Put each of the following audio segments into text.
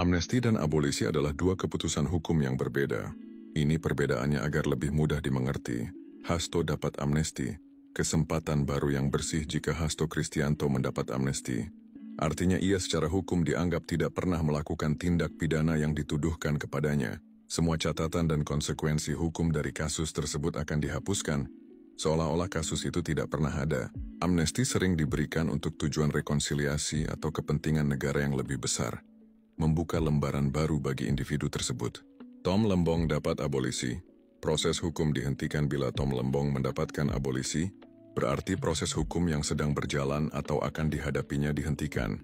Amnesti dan abolisi adalah dua keputusan hukum yang berbeda. Ini perbedaannya agar lebih mudah dimengerti. Hasto dapat amnesti, kesempatan baru yang bersih jika Hasto Kristianto mendapat amnesti. Artinya ia secara hukum dianggap tidak pernah melakukan tindak pidana yang dituduhkan kepadanya. Semua catatan dan konsekuensi hukum dari kasus tersebut akan dihapuskan, seolah-olah kasus itu tidak pernah ada. Amnesti sering diberikan untuk tujuan rekonsiliasi atau kepentingan negara yang lebih besar, membuka lembaran baru bagi individu tersebut. Tom Lembong dapat abolisi. Proses hukum dihentikan bila Tom Lembong mendapatkan abolisi, berarti proses hukum yang sedang berjalan atau akan dihadapinya dihentikan.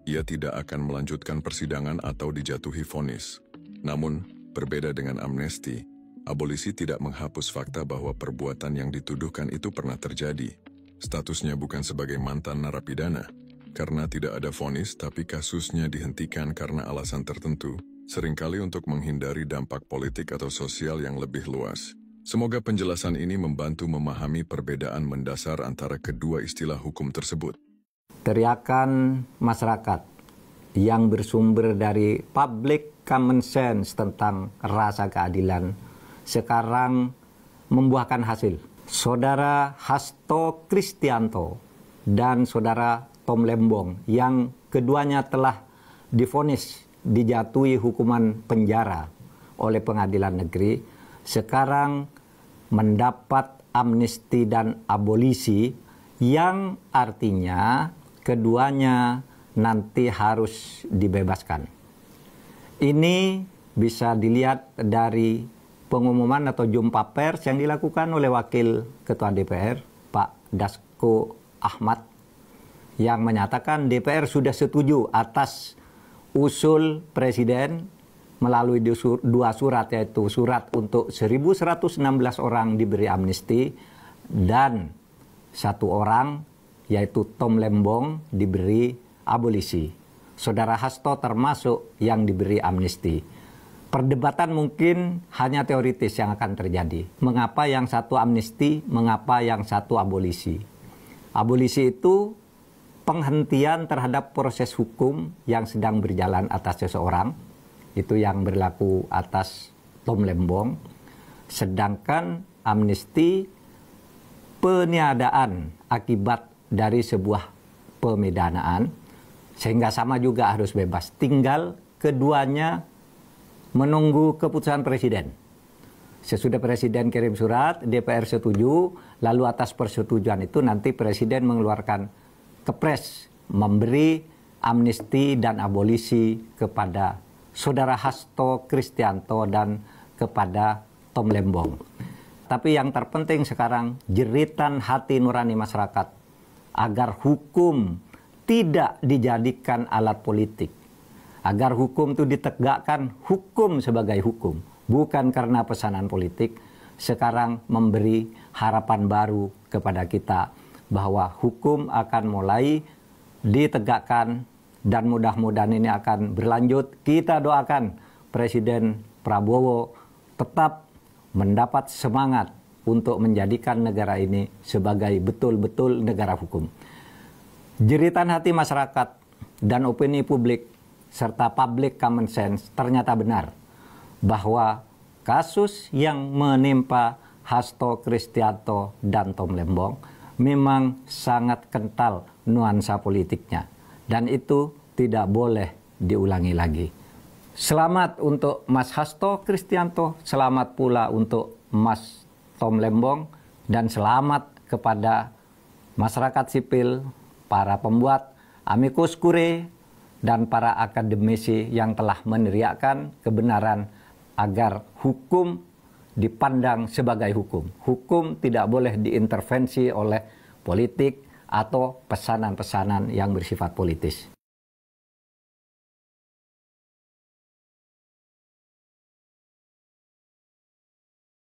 Ia tidak akan melanjutkan persidangan atau dijatuhi vonis. Namun, berbeda dengan amnesti, abolisi tidak menghapus fakta bahwa perbuatan yang dituduhkan itu pernah terjadi. Statusnya bukan sebagai mantan narapidana. Karena tidak ada vonis tapi kasusnya dihentikan karena alasan tertentu, seringkali untuk menghindari dampak politik atau sosial yang lebih luas. Semoga penjelasan ini membantu memahami perbedaan mendasar antara kedua istilah hukum tersebut. Teriakan masyarakat yang bersumber dari public common sense tentang rasa keadilan sekarang membuahkan hasil. Saudara Hasto Kristianto dan saudara Tom Lembong yang keduanya telah divonis dijatuhi hukuman penjara oleh pengadilan negeri, sekarang mendapat amnesti dan abolisi yang artinya keduanya nanti harus dibebaskan. Ini bisa dilihat dari pengumuman atau jumpa pers yang dilakukan oleh Wakil Ketua DPR, Pak Dasko Ahmad, yang menyatakan DPR sudah setuju atas usul Presiden melalui dua surat, yaitu surat untuk 1.116 orang diberi amnesti dan satu orang, yaitu Tom Lembong, diberi abolisi. Saudara Hasto termasuk yang diberi amnesti. Perdebatan mungkin hanya teoritis yang akan terjadi. Mengapa yang satu amnesti, mengapa yang satu abolisi? Abolisi itu penghentian terhadap proses hukum yang sedang berjalan atas seseorang. Itu yang berlaku atas Tom Lembong. Sedangkan amnesti peniadaan akibat dari sebuah pemidanaan, sehingga sama juga harus bebas. Tinggal keduanya menunggu keputusan Presiden. Sesudah Presiden kirim surat, DPR setuju, lalu atas persetujuan itu nanti Presiden mengeluarkan kepres memberi amnesti dan abolisi kepada saudara Hasto Kristianto dan kepada Tom Lembong. Tapi yang terpenting sekarang jeritan hati nurani masyarakat agar hukum tidak dijadikan alat politik. Agar hukum itu ditegakkan hukum sebagai hukum, bukan karena pesanan politik. Sekarang memberi harapan baru kepada kita bahwa hukum akan mulai ditegakkan dan mudah-mudahan ini akan berlanjut. Kita doakan Presiden Prabowo tetap mendapat semangat untuk menjadikan negara ini sebagai betul-betul negara hukum. Jeritan hati masyarakat dan opini publik serta public common sense ternyata benar bahwa kasus yang menimpa Hasto Kristianto dan Tom Lembong memang sangat kental nuansa politiknya. Dan itu tidak boleh diulangi lagi. Selamat untuk Mas Hasto Kristianto, selamat pula untuk Mas Tom Lembong, dan selamat kepada masyarakat sipil, para pembuat amicus curiae, dan para akademisi yang telah meneriakkan kebenaran agar hukum dipandang sebagai hukum. Hukum tidak boleh diintervensi oleh politik atau pesanan-pesanan yang bersifat politis.